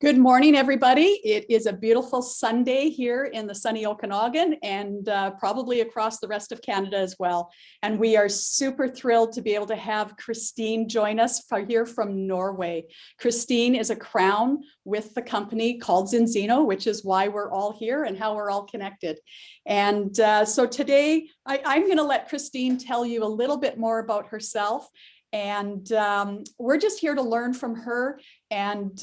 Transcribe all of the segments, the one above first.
Good morning, everybody. It is a beautiful Sunday here in the sunny Okanagan and probably across the rest of Canada as well. And we are super thrilled to be able to have Kristen join us here from Norway. Kristen is a crown with the company called Zinzino, which is why we're all here and how we're all connected. And so today I'm going to let Kristen tell you a little bit more about herself. And we're just here to learn from her and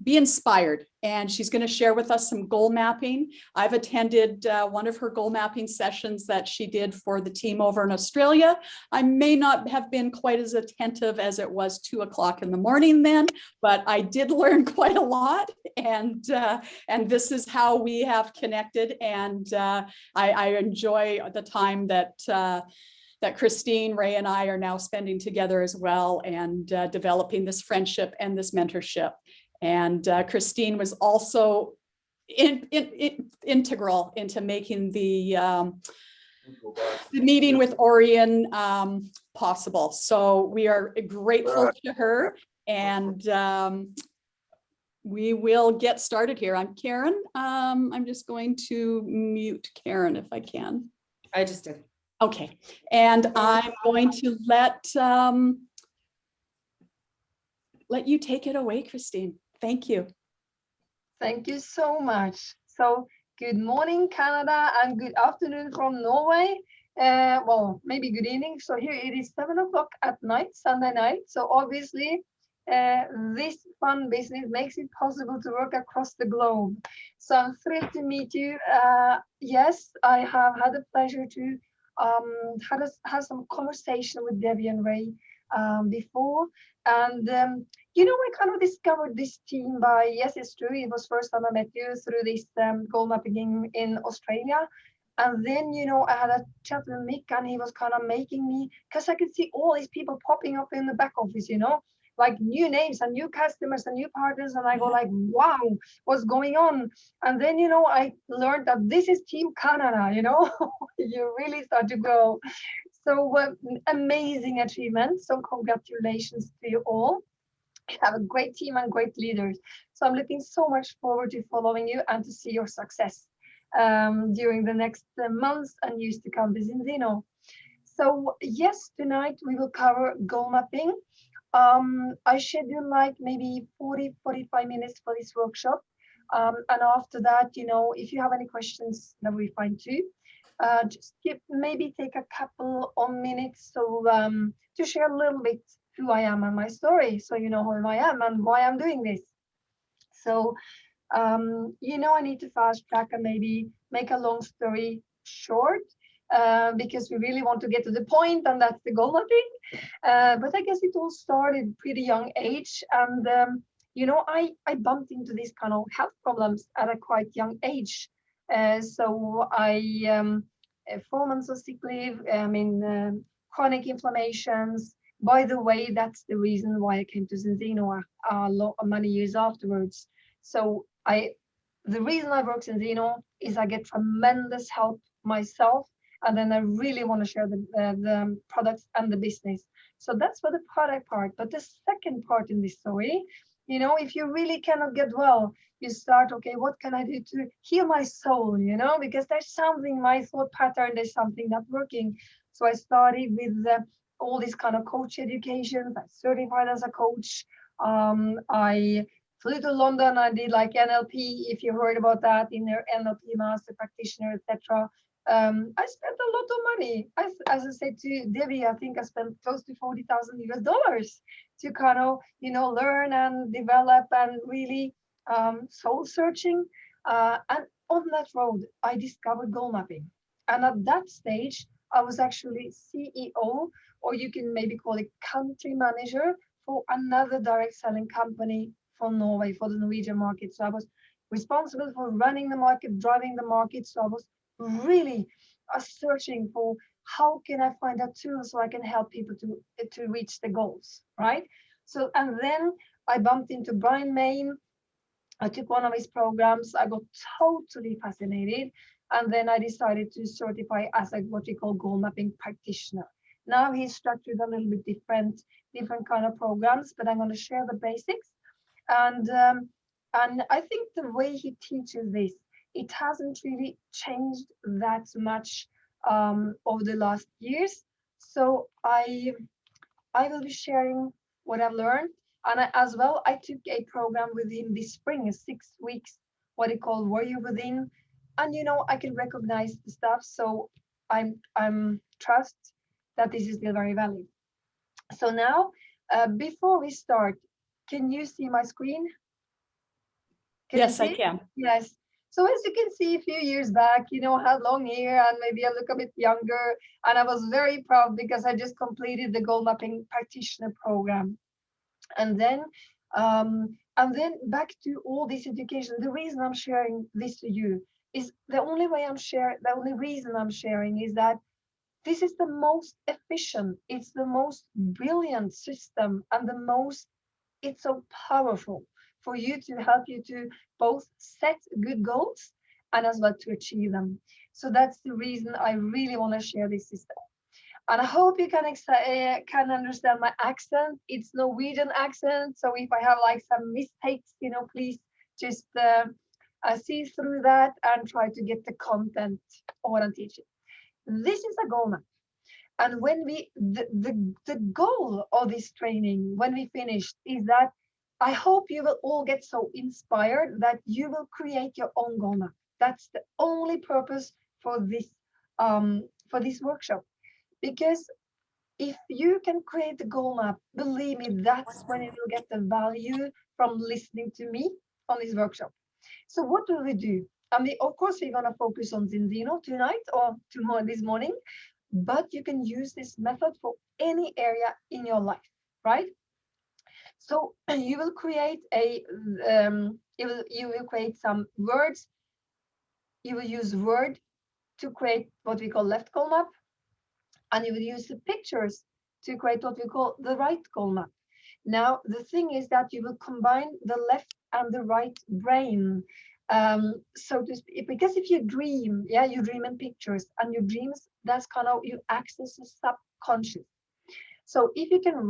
be inspired. And she's going to share with us some goal mapping. I've attended one of her goal mapping sessions that she did for the team over in Australia. I may not have been quite as attentive as it was 2 o'clock in the morning then, but I did learn quite a lot. And this is how we have connected. And I enjoy the time that Kristen, Ray, and I are now spending together as well, and developing this friendship and this mentorship. And Kristen was also integral into making the meeting with Orion possible. So we are grateful to her, and we will get started here. I'm Karen. I'm just going to mute Karen if I can. I just did. Okay, and I'm going to let you take it away, Kristen. Thank you. Thank you so much. So good morning, Canada, and good afternoon from Norway. Well, maybe good evening. So here it is 7 o'clock at night, Sunday night. So obviously, this fun business makes it possible to work across the globe. So I'm thrilled to meet you. Yes, I have had the pleasure to had some conversation with Debbie and Ray before, and I kind of discovered this team by, yes, it's true, it was first time I met you through this goal mapping in Australia. And then, I had a chat with Mick, and he was kind of making me, because I could see all these people popping up in the back office, like new names and new customers and new partners, and I go like, wow, what's going on? And then I learned that this is Team Canada. You really start to go. So amazing achievement. So congratulations to you all. You have a great team and great leaders. So I'm looking so much forward to following you and to see your success during the next months and years to come with Zinzino. So yes, tonight we will cover goal mapping. I schedule like maybe 40-45 minutes for this workshop. And after that, if you have any questions, that we fine too. Just maybe take a couple of minutes to share a little bit who I am and my story, so you know who I am and why I'm doing this. So, I need to fast track and maybe make a long story short. Because we really want to get to the point, and that's the goal mapping. But I guess it all started pretty young age, and I bumped into these kind of health problems at a quite young age. So I 4 months of sick leave, chronic inflammations. By the way, that's the reason why I came to Zinzino many years afterwards. So the reason I work in Zinzino is I get tremendous help myself. And then I really want to share the products and the business. So that's for the product part. But the second part in this story, if you really cannot get well, you start, okay, what can I do to heal my soul, because there's something, my thought pattern, there's something not working. So I started with all this kind of coach education. I certified as a coach. I flew to London. I did like NLP, if you heard about that, in their NLP master practitioner, etc. I spent a lot of money. As I said to Debbie, I think I spent close to $40,000 to kind of, learn and develop and really soul searching. And on that road, I discovered goal mapping. And at that stage, I was actually CEO, or you can maybe call it country manager for another direct selling company for Norway, for the Norwegian market. So I was responsible for running the market, driving the market. So I was really searching for how can I find a tool so I can help people to reach the goals, right? So, and then I bumped into Brian Main. I took one of his programs. I got totally fascinated, and then I decided to certify as what we call goal mapping practitioner. Now he's structured a little bit different kind of programs, but I'm going to share the basics. And And I think the way he teaches this, it hasn't really changed that much over the last years. So I will be sharing what I've learned. And as well, I took a program with him this spring, 6 weeks, what he called Warrior Within. And I can recognize the stuff. So I'm trust that this is still very valid. So now, before we start, can you see my screen? Can you Yes, I see? can. Yes. So as you can see, a few years back, I had long hair and maybe I look a bit younger. And I was very proud because I just completed the goal mapping practitioner program. And then back to all this education. The reason I'm sharing this to you is the only reason I'm sharing is that this is the most efficient, it's the most brilliant system, and it's so powerful for you to help you to both set good goals and as well to achieve them. So that's the reason I really want to share this system. And I hope you can understand my accent. It's Norwegian accent. So if I have like some mistakes, please just see through that and try to get the content of what I'm teaching. This is a goal map. And when the goal of this training, when we finish, is that I hope you will all get so inspired that you will create your own goal map. That's the only purpose for this workshop. Because if you can create the goal map, believe me, that's when you will get the value from listening to me on this workshop. So what do we do? I mean, of course, we're going to focus on Zinzino tonight or tomorrow, this morning, but you can use this method for any area in your life, right? So you will create you will create some words. You will use Word to create what we call left goal map, and you will use the pictures to create what we call the right goal map. Now, the thing is that you will combine the left and the right brain, so to speak, because if you dream, you dream in pictures, and your dreams, that's kind of, you access the subconscious. So if you can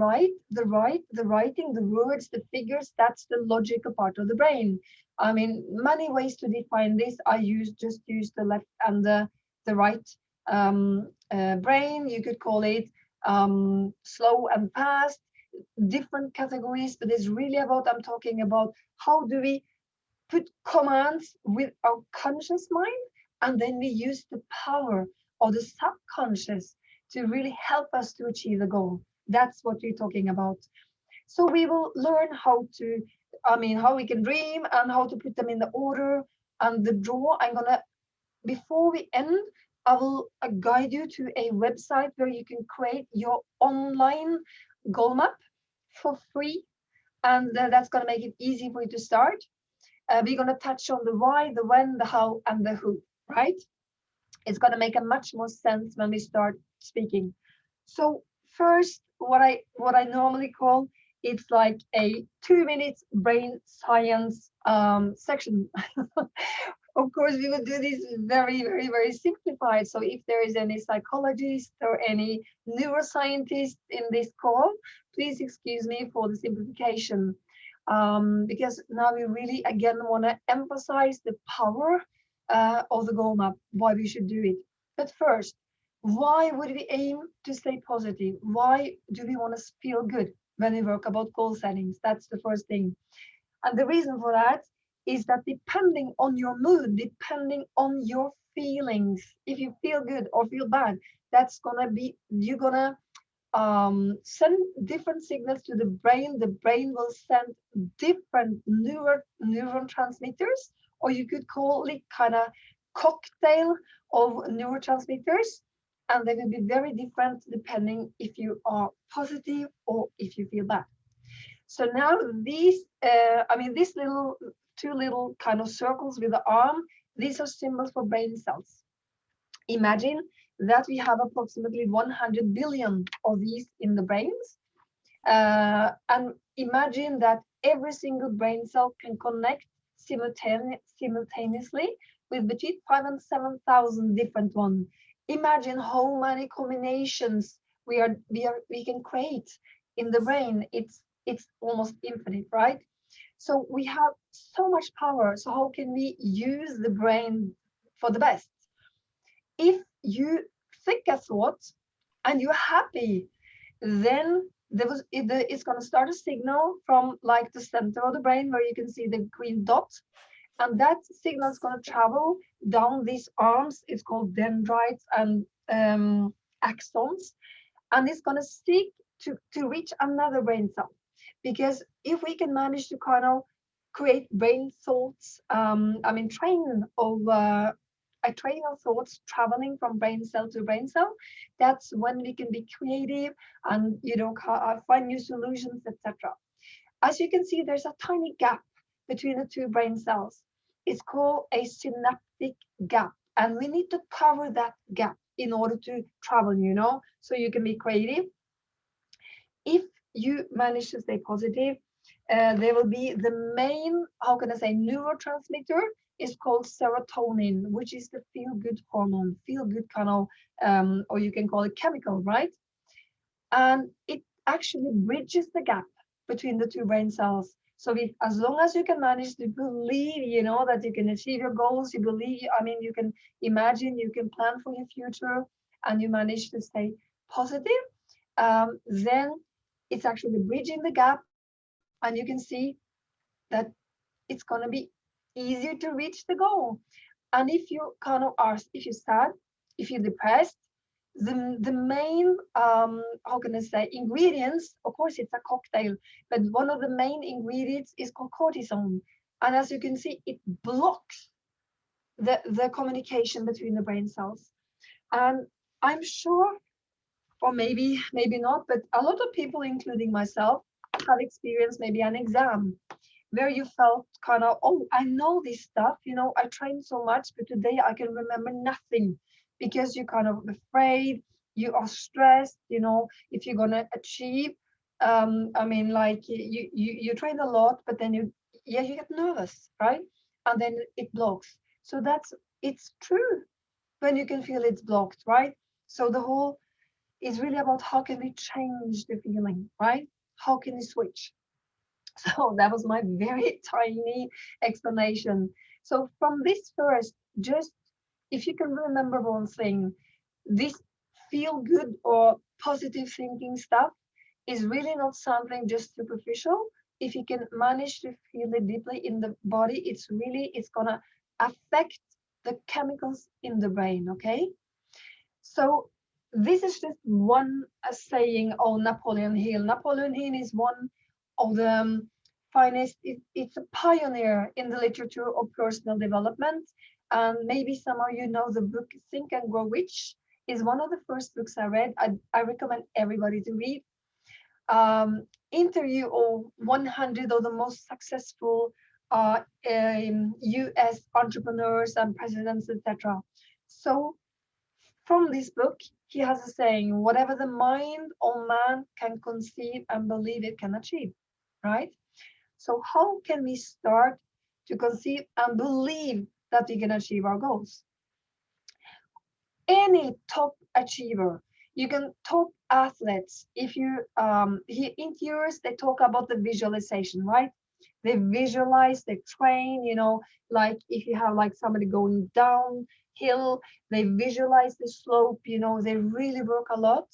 the writing, the words, the figures, that's the logical part of the brain. I mean, many ways to define this. Just use the left and the right brain. You could call it slow and fast, different categories, but it's really about, I'm talking about how do we put commands with our conscious mind, and then we use the power of the subconscious to really help us to achieve the goal. That's what we're talking about. So we will learn how we can dream and how to put them in the order and the draw. Before we end, I will guide you to a website where you can create your online goal map for free. And that's going to make it easy for you to start. We're going to touch on the why, the when, the how, and the who, right? It's going to make a much more sense when we start speaking. So first, what I normally call, it's like a 2 minute brain science section. Of course, we will do this very, very, very simplified. So if there is any psychologist or any neuroscientist in this call, please excuse me for the simplification. Because now we really, again, want to emphasize the power of the goal map, why we should do it. But first, why would we aim to stay positive? Why do we want to feel good when we work about goal settings? That's the first thing. And the reason for that is that depending on your mood, depending on your feelings, if you feel good or feel bad, that's gonna be, you're gonna send different signals to the brain. The brain will send different neurotransmitters, or you could call it kind of cocktail of neurotransmitters, and they will be very different depending if you are positive or if you feel bad. So now these two little kind of circles with the arm, these are symbols for brain cells. Imagine that we have approximately 100 billion of these in the brains. And imagine that every single brain cell can connect simultaneously with between 5,000 and 7,000 different ones. Imagine how many combinations we can create in the brain. It's almost infinite, right? So we have so much power. So how can we use the brain for the best? If you think a thought and you're happy, then it's going to start a signal from like the center of the brain where you can see the green dot, and that signal is going to travel down these arms. It's called dendrites and axons, and it's going to seek to reach another brain cell. Because if we can manage to kind of create brain thoughts, train over a train of thoughts traveling from brain cell to brain cell, that's when we can be creative and find new solutions, etc. As you can see, there's a tiny gap between the two brain cells. It's called a synaptic gap, and we need to cover that gap in order to travel, so you can be creative. If you manage to stay positive, there will be the main, how can I say, neurotransmitter is called serotonin, which is the feel-good hormone, feel-good kind of, or you can call it chemical, right? And it actually bridges the gap between the two brain cells. So as long as you can manage to believe, that you can achieve your goals, you believe, you can imagine, you can plan for your future, and you manage to stay positive, then it's actually bridging the gap, and you can see that it's going to be easier to reach the goal. And if you kind of are, if you're sad, if you're depressed, the main, how can I say, ingredients, of course, it's a cocktail, but one of the main ingredients is called cortisone. And as you can see, it blocks the communication between the brain cells. And I'm sure, or maybe not, but a lot of people, including myself, have experienced maybe an exam where you felt kind of, oh, I know this stuff, I trained so much, but today I can remember nothing, because you're kind of afraid, you are stressed, if you're gonna achieve. You train a lot, but then you get nervous, right? And then it blocks. So it's true when you can feel it's blocked, right? So the whole is really about how can we change the feeling, right? How can we switch? So that was my very tiny explanation. So from this first, just if you can remember one thing, this feel good or positive thinking stuff is really not something just superficial. If you can manage to feel it deeply in the body, it's gonna affect the chemicals in the brain, okay? So this is just one saying of Napoleon Hill. Napoleon Hill is one of the finest, it's a pioneer in the literature of personal development. And maybe some of you know the book Think and Grow Rich is one of the first books I read. I recommend everybody to read. Interview of 100 of the most successful US entrepreneurs and presidents, etc. So from this book, he has a saying, whatever the mind of man can conceive and believe it can achieve, right? So how can we start to conceive and believe that we can achieve our goals? Any top achiever, you can top athletes, if you, in years, they talk about the visualization, right? They visualize, they train, like if you have like somebody going downhill, they visualize the slope, they really work a lot.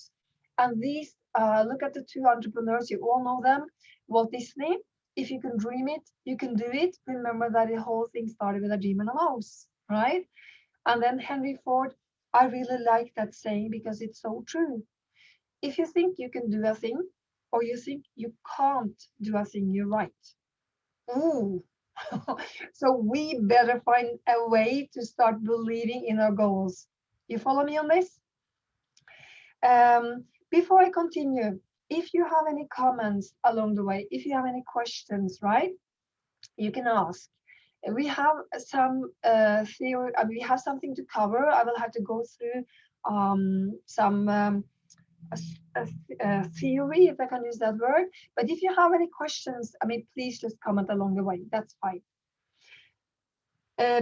And these, look at the two entrepreneurs, you all know them. Walt Disney, if you can dream it, you can do it. Remember that the whole thing started with a dream and a mouse, right? And then Henry Ford, I really like that saying because it's so true. If you think you can do a thing, or you think you can't do a thing, you're right. Ooh. So we better find a way to start believing in our goals. You follow me on this? Before I continue, if you have any comments along the way, if you have any questions, right, you can ask. We have some theory, we have something to cover. I will have to go through some theory, if I can use that word. But if you have any questions, please just comment along the way. That's fine.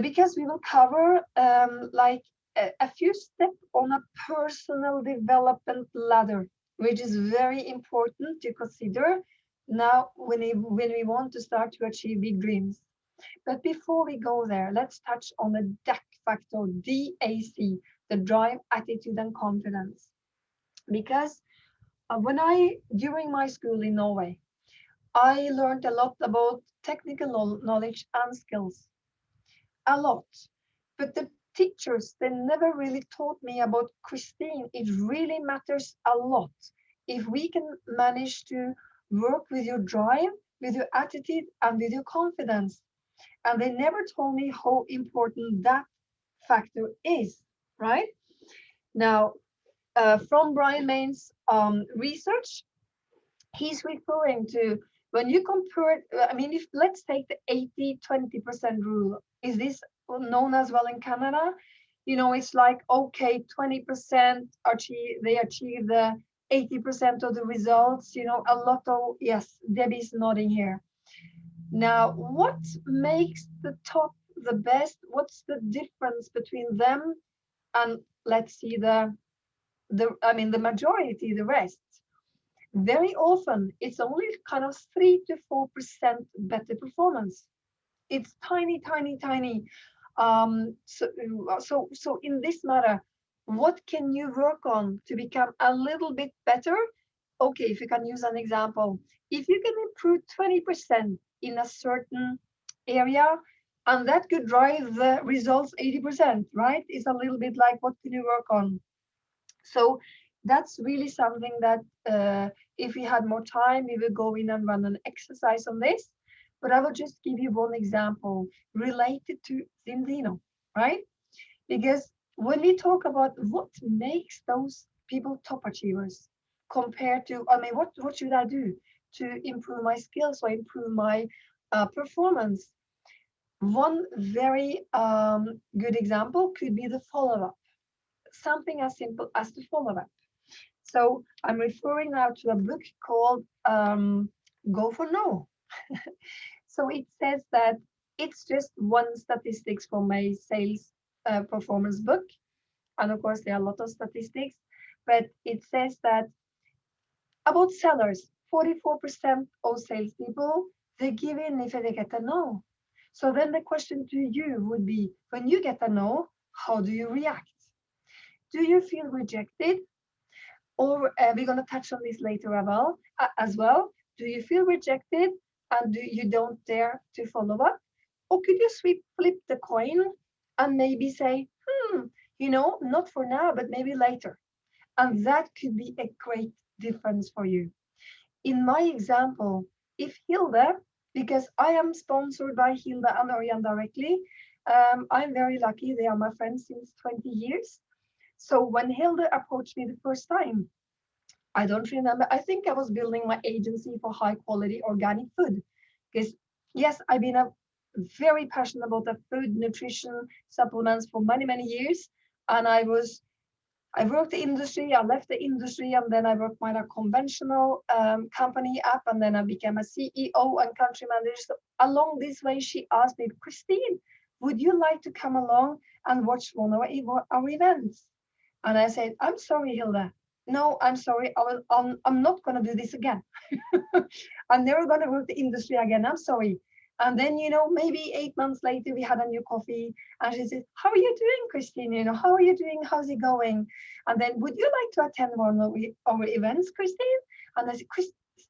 Because we will cover like a few steps on a personal development ladder, which is very important to consider now when we want to start to achieve big dreams. But before we go there, let's touch on the DAC factor, DAC, the drive, attitude, and confidence. Because during my school in Norway, I learned a lot about technical knowledge and skills, a lot. But the teachers, they never really taught me about Christine. It really matters a lot if we can manage to work with your drive, with your attitude, and with your confidence. And they never told me how important that factor is, right? Now, from Brian Main's research, he's referring to when you compare, I mean, if let's take the 80-20% rule, is this known as well in Canada? You know, it's like, okay, 20% they achieve the 80% of the results, you know, a lot of, yes, Debbie's nodding here. Now, what makes the top the best? What's the difference between them and let's see the majority, the rest? Very often it's only kind of 3 to 4% better performance. It's tiny, tiny, tiny. So in this matter, what can you work on to become a little bit better? Okay, if you can use an example, if you can improve 20% in a certain area, and that could drive the results 80%, right? It's a little bit like what can you work on? So that's really something that if we had more time, we will go in and run an exercise on this. But I will just give you one example related to Zindino, right? Because when we talk about what makes those people top achievers compared to, I mean, what should I do to improve my skills or improve my performance? One very good example could be the follow-up, something as simple as the follow-up. So I'm referring now to a book called Go for No. So it says that it's just one statistics from a sales performance book. And of course, there are a lot of statistics, but it says that about sellers, 44% of salespeople, they give in if they get a no. So then the question to you would be, when you get a no, how do you react? Do you feel rejected? Or we're going to touch on this later as well. Do you feel rejected and you don't dare to follow up? Or could you flip the coin and maybe say, not for now, but maybe later. And that could be a great difference for you. In my example, if Hilda, because I am sponsored by Hilda and Orion directly, I'm very lucky. They are my friends since 20 years. So when Hilda approached me the first time, I don't remember. I think I was building my agency for high quality organic food. Because yes, I've been very passionate about the food, nutrition, supplements for many, many years. And I worked the industry, I left the industry, and then I worked my conventional company up, and then I became a CEO and country manager. So along this way, she asked me, Christine, would you like to come along and watch one of our events? And I said, I'm sorry, Hilda. No, I'm sorry. I'm not going to do this again. I'm never going to work the industry again. I'm sorry. And then, maybe 8 months later, we had a new coffee. And she said, how are you doing, Christine? How are you doing? How's it going? And then, would you like to attend one of our events, Christine? And I said,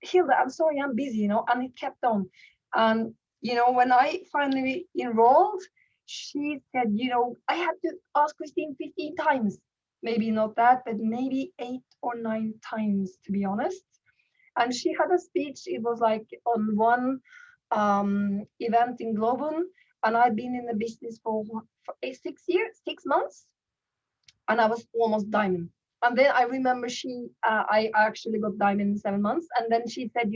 Hilda, I'm sorry, I'm busy, and it kept on. And, when I finally enrolled, she said, I had to ask Christine 15 times. Maybe not that, but maybe 8 or 9 times, to be honest. And she had a speech. It was like on one event in Globun, and I'd been in the business for 6 months, and I was almost diamond. And then I remember I actually got diamond in 7 months. And then she said,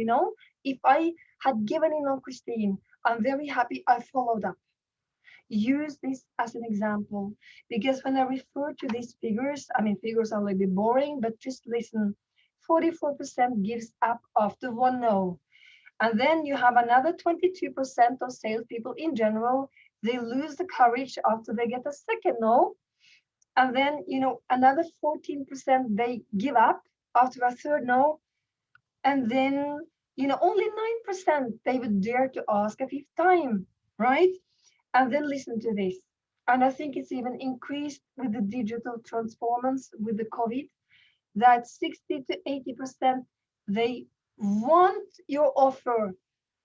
if I had given in on Christine, I'm very happy I followed up. Use this as an example, because when I refer to these figures, figures are a little bit boring, but just listen. 44% gives up after one no. And then you have another 22% of salespeople in general, they lose the courage after they get a second no. And then, another 14%, they give up after a third no. And then only 9% they would dare to ask a fifth time, right? And then listen to this. And I think it's even increased with the digital transformance with the COVID, that 60 to 80% they want your offer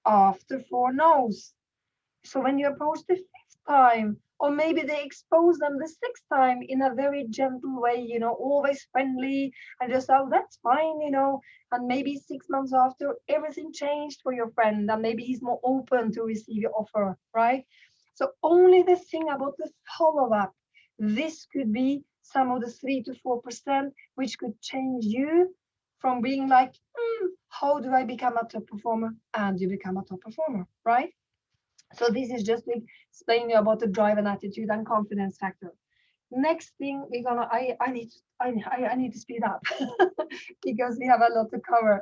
after 4 no's. So when you approach the fifth time, or maybe they expose them the sixth time in a very gentle way, always friendly, and just, oh, that's fine, and maybe 6 months after, everything changed for your friend, and maybe he's more open to receive your offer, right? So only the thing about the follow-up, this could be some of the 3 to 4%, which could change you from being like, how do I become a top performer? And you become a top performer, right? So this is just to explain you about the drive and attitude and confidence factor. Next thing we're gonna, I need to speed up because we have a lot to cover.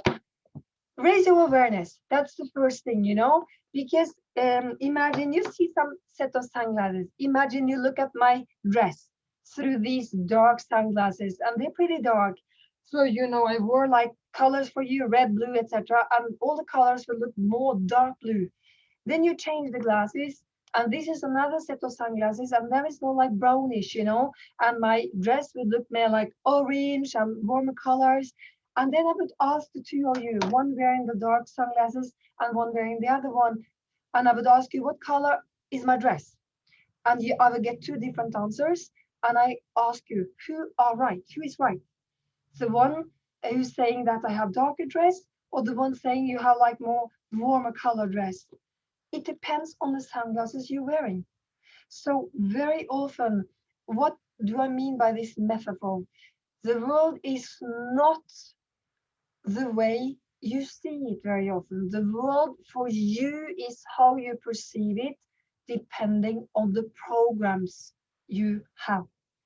Raise your awareness. That's the first thing, because imagine you see some set of sunglasses. Imagine you look at my dress through these dark sunglasses, and they're pretty dark. So, I wore like colors for you, red, blue, etc. And all the colors will look more dark blue. Then you change the glasses, and this is another set of sunglasses, and there is more like brownish, and my dress would look more like orange and warmer colors. And then I would ask the two of you, one wearing the dark sunglasses and one wearing the other one. And I would ask you, what color is my dress? And I would get two different answers. And I ask you, who are right? Who is right? The one who's saying that I have darker dress, or the one saying you have like more warmer color dress? It depends on the sunglasses you're wearing. So very often, what do I mean by this metaphor? The world is not the way you see it very often. The world for you is how you perceive it, depending on the programs you have,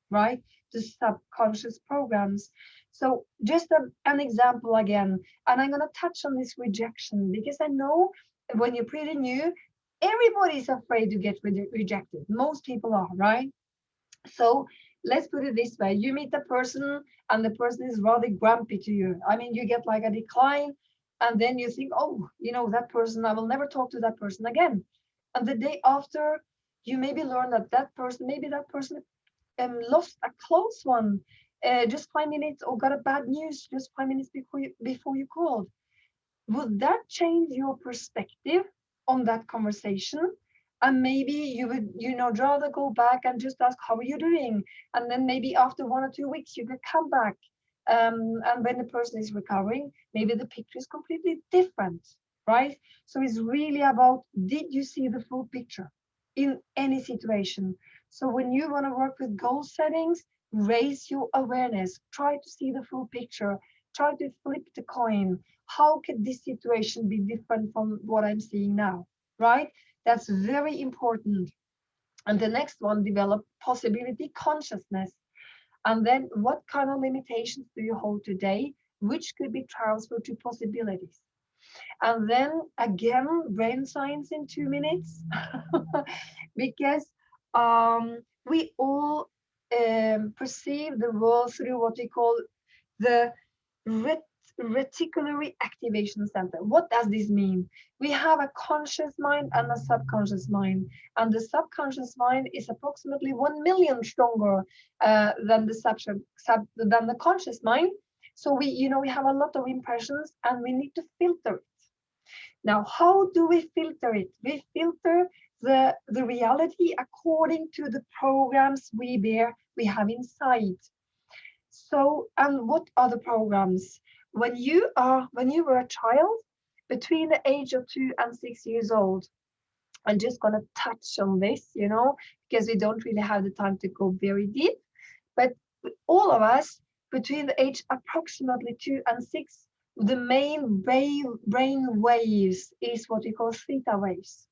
right? The subconscious programs. So just an example again, and I'm going to touch on this rejection, because I know when you're pretty new, everybody's afraid to get rejected. Most people are, right? So let's put it this way. You meet a person and the person is rather grumpy to you. I mean, you get like a decline, and then you think, oh, that person, I will never talk to that person again. And the day after, you maybe learn maybe that person lost a close one just 5 minutes, or got a bad news just 5 minutes before you called. Would that change your perspective on that conversation? And maybe you would, rather go back and just ask, how are you doing? And then maybe after 1 or 2 weeks, you could come back. And when the person is recovering, maybe the picture is completely different, right? So it's really about, did you see the full picture in any situation? So when you want to work with goal settings, raise your awareness, try to see the full picture, try to flip the coin. How could this situation be different from what I'm seeing now, right? That's very important. And the next one, develop possibility consciousness. And then what kind of limitations do you hold today, which could be transferred to possibilities? And then again, brain science in 2 minutes, because we all perceive the world through what we call the reticular activation center. What does this mean? We have a conscious mind and a subconscious mind, and the subconscious mind is approximately 1 million stronger than the conscious mind. So we have a lot of impressions, and we need to filter it. Now, how do we filter it? We filter the reality according to the programs we have inside. So, and what are the programs? When you were a child, between the age of 2 and 6 years old, I'm just going to touch on this, because we don't really have the time to go very deep. But all of us, between the age approximately 2 and 6, the main brain waves is what we call theta waves.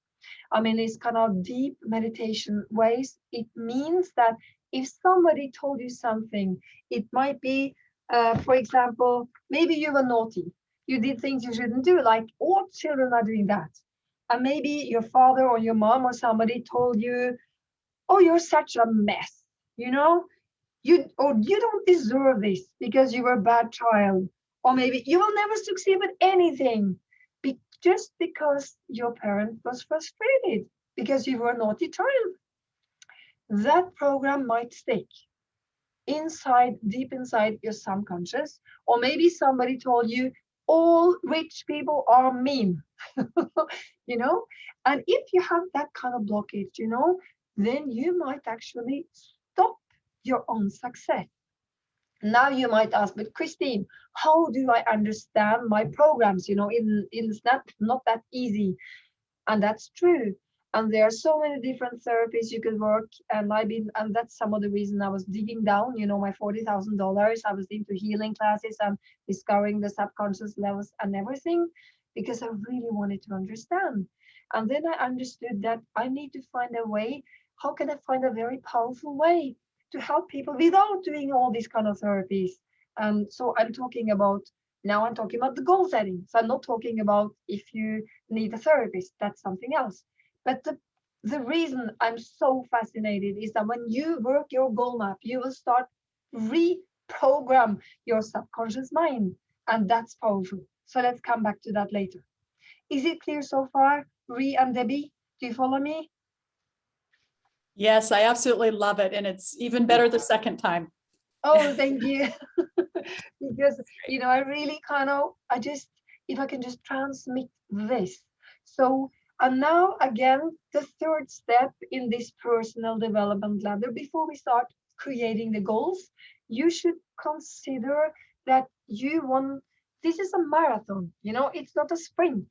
I mean, it's kind of deep meditation waves. It means that if somebody told you something, it might be, for example, maybe you were naughty. You did things you shouldn't do, like all children are doing that. And maybe your father or your mom or somebody told you, oh, you're such a mess, you don't deserve this because you were a bad child. Or maybe you will never succeed with anything just because your parent was frustrated because you were a naughty child. That program might stick inside, deep inside your subconscious, or maybe somebody told you all rich people are mean, you know. And if you have that kind of blockage, then you might actually stop your own success. Now you might ask, but Christine, how do I understand my programs? It's not that easy. And that's true. And there are so many different therapies you could work. And that's some of the reason I was digging down, my $40,000. I was into healing classes and discovering the subconscious levels and everything because I really wanted to understand. And then I understood that I need to find a way. How can I find a very powerful way to help people without doing all these kind of therapies? So I'm talking about the goal setting. So I'm not talking about if you need a therapist, that's something else. But the reason I'm so fascinated is that when you work your goal map, you will start reprogram your subconscious mind. And that's powerful. So let's come back to that later. Is it clear so far, Ree and Debbie? Do you follow me? Yes, I absolutely love it. And it's even better the second time. Oh, thank you. Because, I really if I can just transmit this. So, and now again, the third step in this personal development ladder, before we start creating the goals, you should consider that this is a marathon, it's not a sprint.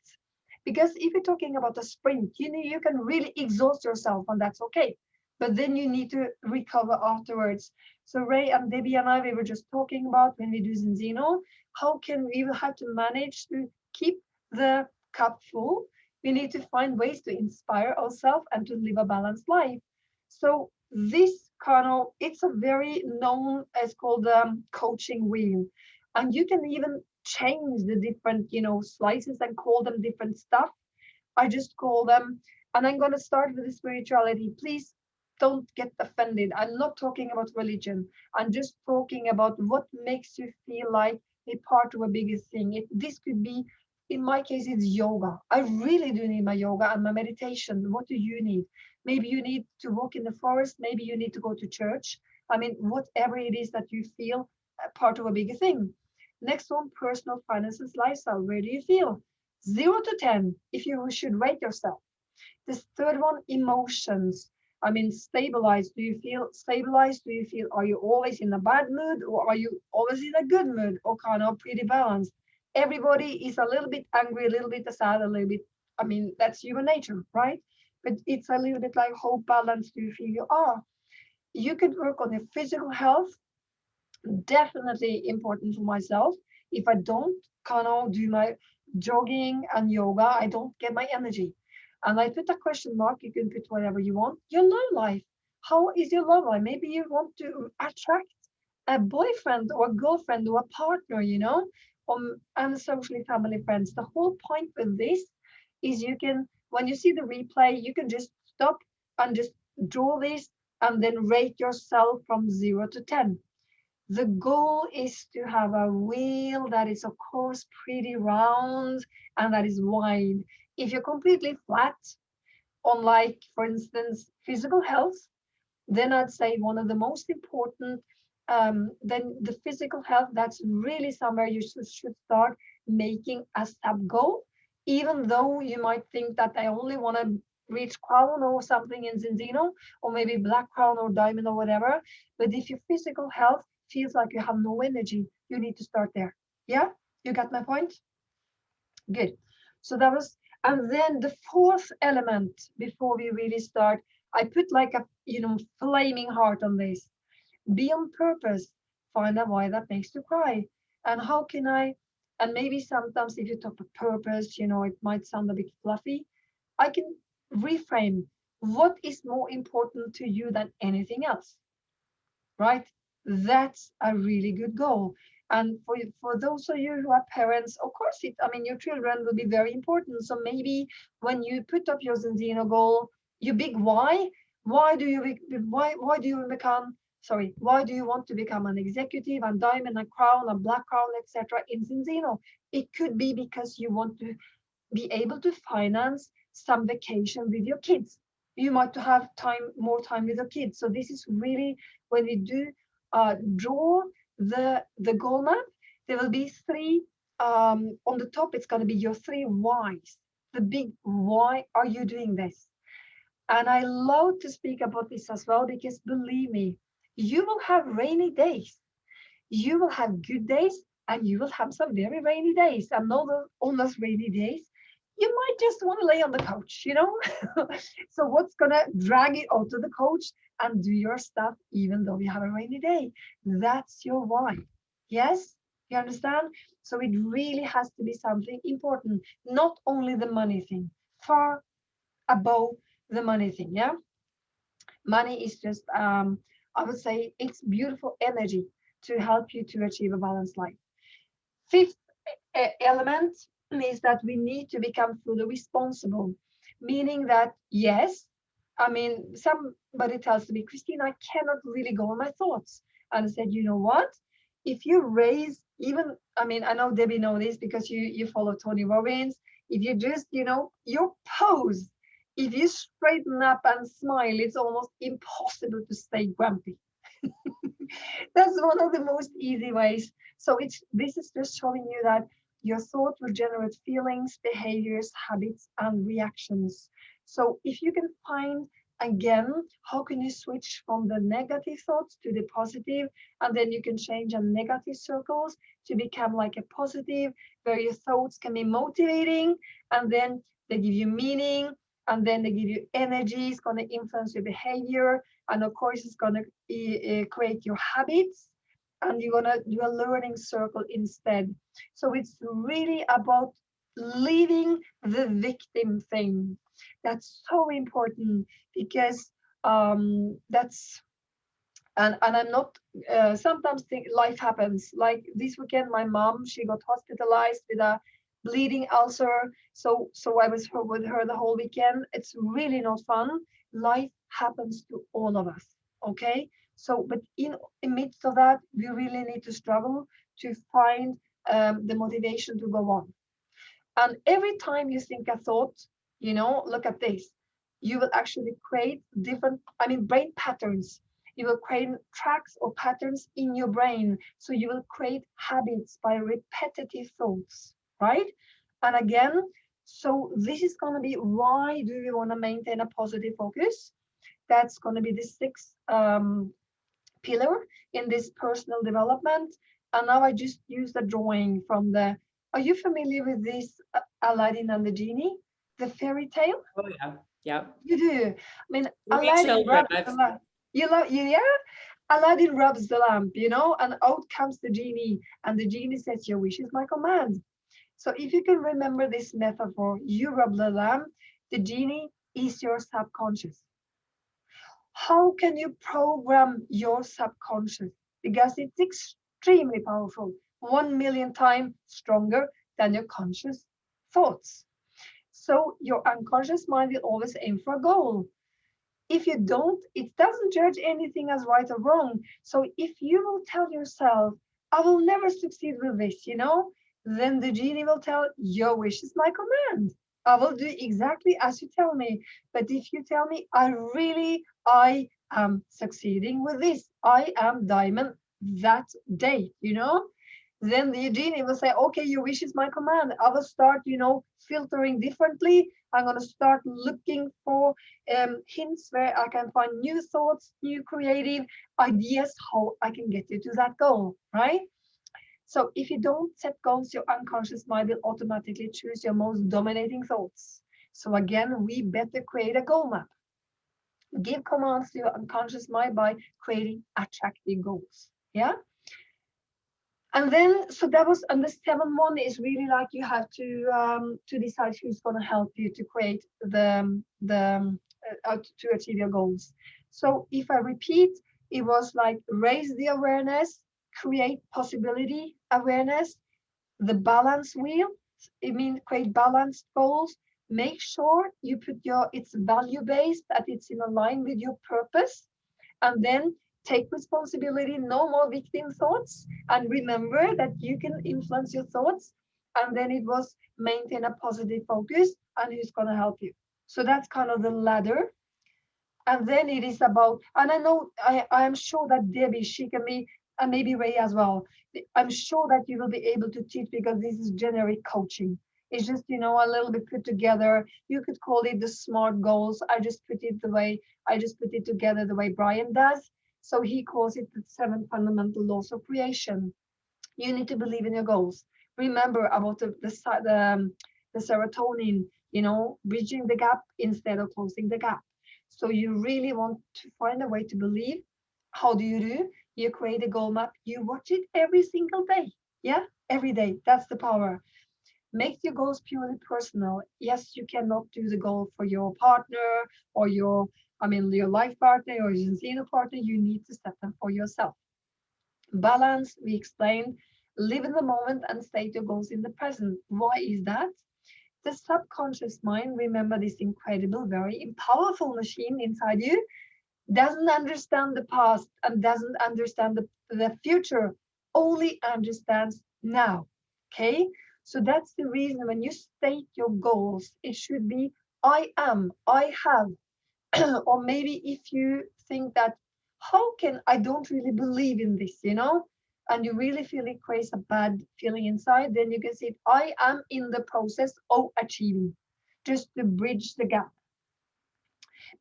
Because if you're talking about a sprint, you can really exhaust yourself, and that's okay. But then you need to recover afterwards. So Ray and Debbie and I, we were just talking about when we do Zinzino, how can we will have to manage to keep the cup full. We need to find ways to inspire ourselves and to live a balanced life. So this it's a very known, it's called the coaching wheel. And you can even change the different, slices and call them different stuff. I just call them, and I'm going to start with the spirituality. Please don't get offended. I'm not talking about religion. I'm just talking about what makes you feel like a part of a bigger thing. This could be, in my case, it's yoga. I really do need my yoga and my meditation. What do you need? Maybe you need to walk in the forest. Maybe you need to go to church. I mean, whatever it is that you feel a part of a bigger thing. Next one, personal finances, lifestyle. Where do you feel? 0 to 10, if you should rate yourself. This third one, emotions. I mean, stabilized. Do you feel stabilized? Are you always in a bad mood, or are you always in a good mood, or kind of pretty balanced? Everybody is a little bit angry, a little bit sad, a little bit, I mean, that's human nature, right? But it's a little bit like, how balanced do you feel you are? You could work on your physical health, definitely important for myself. If I don't do my jogging and yoga, I don't get my energy. And I put a question mark. You can put whatever you want. Your love life. How is your love life? Maybe you want to attract a boyfriend or a girlfriend or a partner, and socially family friends. The whole point with this is when you see the replay, you can just stop and just draw this and then rate yourself from 0 to 10. The goal is to have a wheel that is, of course, pretty round and that is wide. If you're completely flat on, like, for instance, physical health, then I'd say one of the most important, then the physical health, that's really somewhere you should start making a sub goal, even though you might think that I only want to reach crown or something in Zinzino, or maybe black crown or diamond or whatever. But if your physical health feels like you have no energy, you need to start there. Yeah, you got my point? Good. So that was, and then the fourth element before we really start, I put like a, flaming heart on this. Be on purpose. Find out why that makes you cry. And how can and maybe sometimes if you talk about purpose, it might sound a bit fluffy. I can reframe. What is more important to you than anything else? Right? That's a really good goal. And for those of you who are parents, of course, your children will be very important. So maybe when you put up your Zinzino goal, your big why do you become, sorry, why do you want to become an executive, and diamond, and crown, and black crown, etc. in Zinzino? It could be because you want to be able to finance some vacation with your kids. You might have more time with your kids. So this is really when we do draw the goal map. There will be three on the top. It's going to be your three whys. The big why are you doing this? And I love to speak about this as well, because believe me, you will have rainy days, you will have good days, and you will have some very rainy days. And on those rainy days, you might just want to lay on the couch, you know? So what's gonna drag you out to the couch and do your stuff even though you have a rainy day? That's your why. Yes? You understand? So it really has to be something important, not only the money thing, far above the money thing. Yeah, money is just I would say it's beautiful energy to help you to achieve a balanced life. Fifth element is that we need to become fully responsible, meaning that yes, I mean, somebody tells me, Christine, I cannot really go on my thoughts. And I said, you know what? If you raise even, I mean, I know Debbie know this because you follow Tony Robbins. If you just, your pose, if you straighten up and smile, it's almost impossible to stay grumpy. That's one of the most easy ways. So this is just showing you that your thought will generate feelings, behaviors, habits, and reactions. So if you can find again, how can you switch from the negative thoughts to the positive, and then you can change a negative circles to become like a positive, where your thoughts can be motivating, and then they give you meaning, and then they give you energy. It's going to influence your behavior, and of course it's going to create your habits, and you're going to do a learning circle instead. So it's really about leaving the victim thing. That's so important, because that's and I'm not sometimes think life happens. Like this weekend, my mom, she got hospitalized with a bleeding ulcer. So I was with her the whole weekend. It's really not fun. Life happens to all of us. Okay. So, but in midst of that, we really need to struggle to find the motivation to go on. And every time you think a thought, look at this, you will actually create different, brain patterns. You will create tracks or patterns in your brain. So you will create habits by repetitive thoughts, right? And again, so this is going to be why do you want to maintain a positive focus? That's going to be the sixth pillar in this personal development. And now I just used a drawing from are you familiar with this Aladdin and the Genie, the fairy tale? Oh yeah, yeah. You do. I mean, Three Aladdin children. rubs the lamp. Yeah? Aladdin rubs the lamp, and out comes the genie, and the genie says, "Your wish is my command." So if you can remember this metaphor, you rub the lamp, the genie is your subconscious. How can you program your subconscious? Because it's extremely powerful, 1 million times stronger than your conscious thoughts. So your unconscious mind will always aim for a goal. If you don't, it doesn't judge anything as right or wrong. So if you will tell yourself, I will never succeed with this, then the genie will tell, your wish is my command. I will do exactly as you tell me. But if you tell me, I am succeeding with this, I am diamond that day, then the genie will say, okay, your wish is my command. I will start, filtering differently. I'm going to start looking for hints where I can find new thoughts, new creative ideas, how I can get you to that goal, right? So if you don't set goals, your unconscious mind will automatically choose your most dominating thoughts. So again, we better create a goal map. Give commands to your unconscious mind by creating attractive goals. Yeah. And then, so that was, and the seventh one is really like you have to decide who's going to help you to create to achieve your goals. So if I repeat, it was like raise the awareness, create possibility awareness, the balance wheel. It means create balanced goals. Make sure you put it's value based, that it's in line with your purpose, and then take responsibility. No more victim thoughts, and remember that you can influence your thoughts. and then it was maintain a positive focus, and who's going to help you. So that's kind of the ladder. And then it is about, and I know I am sure that Debbie, she can be, and maybe Ray as well. I'm sure that you will be able to teach, because this is generic coaching. It's just, a little bit put together. You could call it the SMART goals. I just put it together the way Brian does. So he calls it the 7 fundamental laws of creation. You need to believe in your goals. Remember about the serotonin, bridging the gap instead of closing the gap. So you really want to find a way to believe. How do? You create a goal map. You watch it every single day. Yeah, every day. That's the power. Make your goals purely personal. Yes, you cannot do the goal for your partner or your life partner or your Zeno partner. You need to set them for yourself. Balance, we explained, live in the moment and state your goals in the present. Why is that? The subconscious mind, remember this incredible, very powerful machine inside you, doesn't understand the past and doesn't understand the future, only understands now. Okay? So that's the reason when you state your goals, it should be I am, I have, or maybe if you think that how can I don't really believe in this, and you really feel it creates a bad feeling inside, then you can say I am in the process of achieving, just to bridge the gap.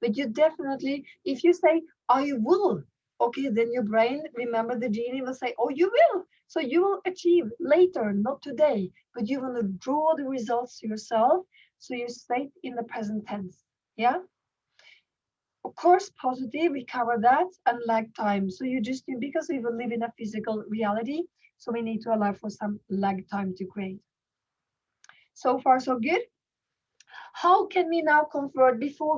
But you definitely, if you say I will, okay, then your brain, remember the genie will say, oh, you will. So you will achieve later, not today, but you want to draw the results yourself. So you state in the present tense. Yeah. Of course, positive, we cover that, and lag time. So you just, because we will live in a physical reality, so we need to allow for some lag time to create. So far, so good. How can we now convert, before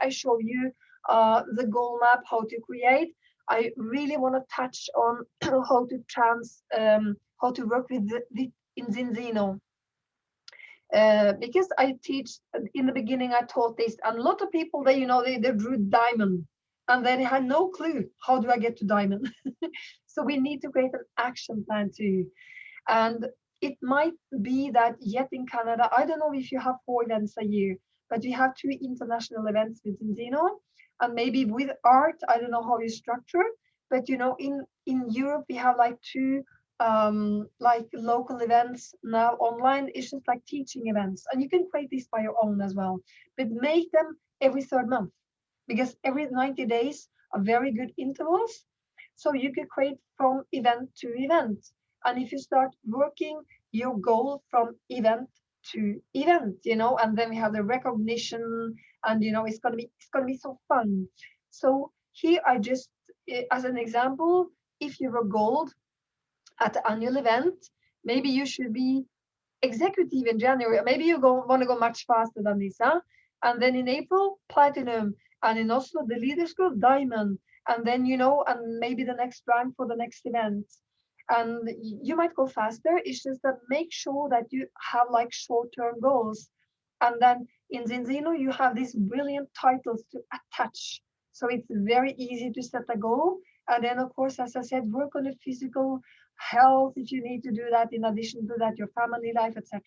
I show you the goal map, how to create, I really want to touch on how to work with in Zinzino. Because I teach, in the beginning I taught this, and a lot of people they drew diamond and they had no clue how do I get to diamond. So we need to create an action plan too. And it might be that yet in Canada, I don't know if you have 4 events a year, but we have 2 international events with Zinzino, and maybe with art, I don't know how you structure, but in Europe we have like 2 like local events now online. It's just like teaching events, and you can create this by your own as well, but make them every 3rd month, because every 90 days are very good intervals. So you can create from event to event, and if you start working your goal from event to event, and then we have the recognition, and it's gonna be so fun. So here I just, as an example, if you were gold at the annual event, maybe you should be executive in January. Maybe you want to go much faster than this, huh? And then in April, platinum, and in Oslo, the leader school, diamond, and then and maybe the next rank for the next event. And you might go faster. It's just that make sure that you have like short-term goals. And then in Zinzino, you have these brilliant titles to attach. So it's very easy to set a goal. And then, of course, as I said, work on the physical health if you need to do that. In addition to that, your family life, etc.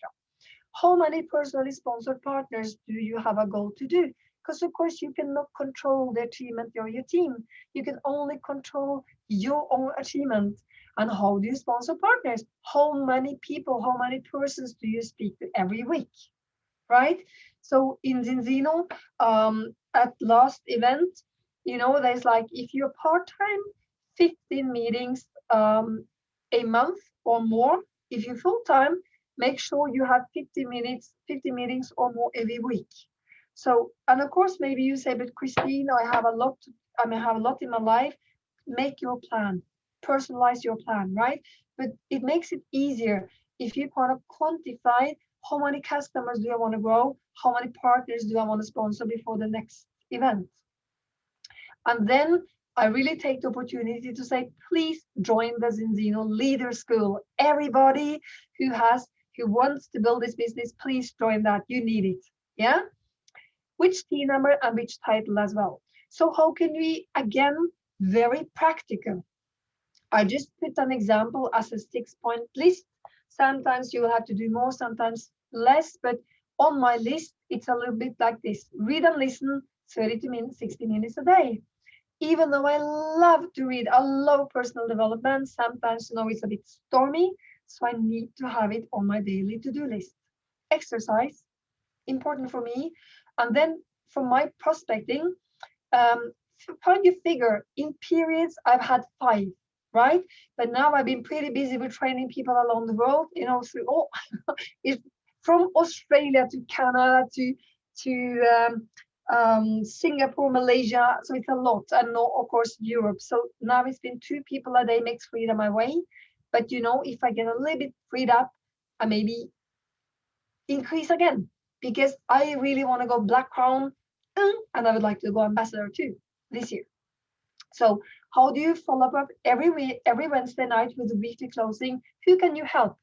How many personally sponsored partners do you have a goal to do? Because of course you cannot control the achievement of your team. You can only control your own achievement. And how do you sponsor partners? How many people, how many persons do you speak to every week? Right? So in Zinzino, at last event, there's like, if you're part-time, 15 meetings a month or more. If you're full-time, make sure you have 50 meetings or more every week. So, and of course, maybe you say, but Christine, I have a lot in my life. Make your plan, personalize your plan, right? But it makes it easier if you want to quantify how many customers do I want to grow, how many partners do I want to sponsor before the next event. And then I really take the opportunity to say, please join the Zinzino Leader School. Everybody who wants to build this business, please join that. You need it. Yeah? Which T number and which title as well. So how can we, again, very practical. I just put an example as a 6-point list. Sometimes you will have to do more, sometimes less, but on my list, it's a little bit like this. Read and listen 30 to minutes, 60 minutes a day. Even though I love to read, I love personal development, sometimes, it's a bit stormy, so I need to have it on my daily to-do list. Exercise, important for me. And then from my prospecting, find your figure. In periods, I've had 5, right? But now I've been pretty busy with training people along the world, through all, it's from Australia to Canada to Singapore, Malaysia. So it's a lot. And no, of course, Europe. So now it's been 2 people a day makes freedom my way. But if I get a little bit freed up, I maybe increase again, because I really want to go Black Crown, and I would like to go Ambassador too this year. So how do you follow up every Wednesday night with the weekly closing? Who can you help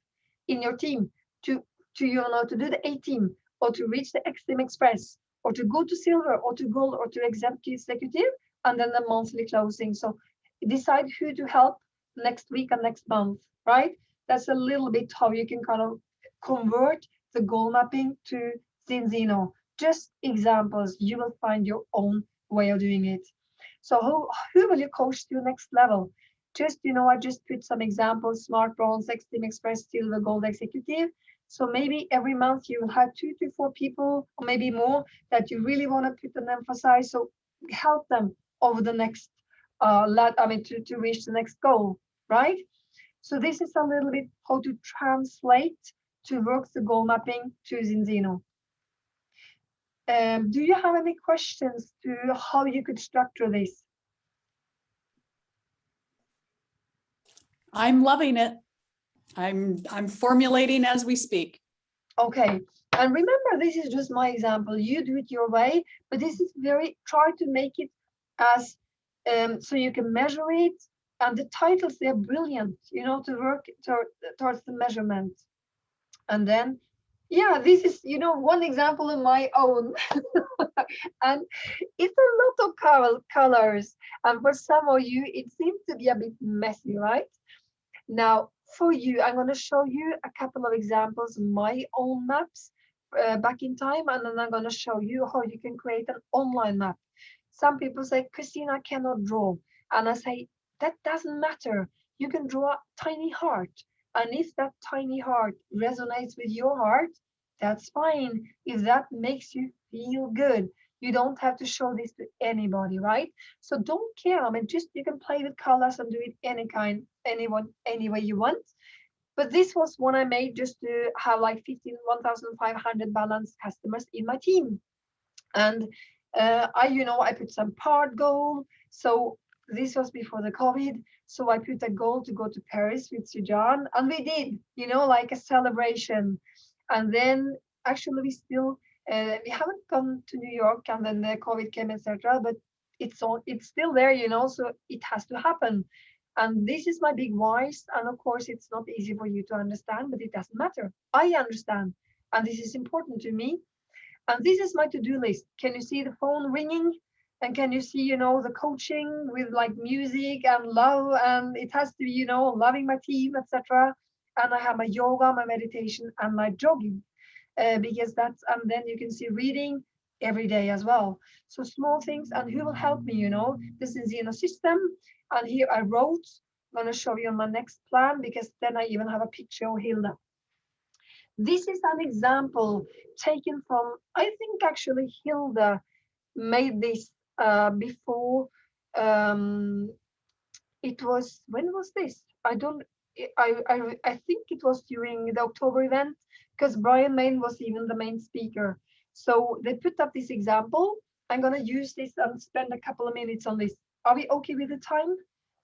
in your team to do the A team, or to reach the Extreme Express, or to go to silver, or to gold, or to executive, and then the monthly closing. So decide who to help next week and next month, right? That's a little bit how you can kind of convert the goal mapping to Zinzino. Just examples, you will find your own way of doing it. So who will you coach to next level? Just, I just put some examples: Smart, Bronze, Extreme Express, Silver, Gold, Executive. So maybe every month you will have 2 to 4 people, or maybe more, that you really want to put and emphasize. So help them over the next, to reach the next goal, right? So this is a little bit how to translate to work the goal mapping to Zinzino. Do you have any questions to how you could structure this? I'm loving it. I'm formulating as we speak. Okay, and remember, this is just my example. You do it your way, but this is try to make it as so you can measure it. And the titles, they're brilliant, to work towards the measurement. And then, yeah, this is, one example of my own. And it's a lot of colors. And for some of you, it seems to be a bit messy, right? Now, for you, I'm going to show you a couple of examples of my own maps back in time, and then I'm going to show you how you can create an online map. Some people say, Christina, I cannot draw. And I say, that doesn't matter. You can draw a tiny heart. And if that tiny heart resonates with your heart, that's fine. If that makes you feel good, you don't have to show this to anybody, right? So don't care. I mean, just you can play with colors and do it any way you want. But this was one I made just to have like 1,500 balanced customers in my team. And I put some part goal. So this was before the COVID. So I put a goal to go to Paris with Sujan, and we did, like a celebration. And then actually we still, we haven't gone to New York, and then the COVID came, etc. But it's still there, so it has to happen. And this is my big whys. And of course, it's not easy for you to understand, but it doesn't matter. I understand. And this is important to me. And this is my to-do list. Can you see the phone ringing? And can you see, the coaching with like music and love? And it has to be, loving my team, etc. And I have my yoga, my meditation, and my jogging, because and then you can see reading every day as well. So small things, and who will help me, this is the system. And here I wrote, I'm going to show you on my next plan, because then I even have a picture of Hilda. This is an example taken from, I think actually Hilda made this before. It was, when was this? I think it was during the October event, because Brian Main was even the main speaker. So they put up this example. I'm going to use this and spend a couple of minutes on this. Are we okay with the time?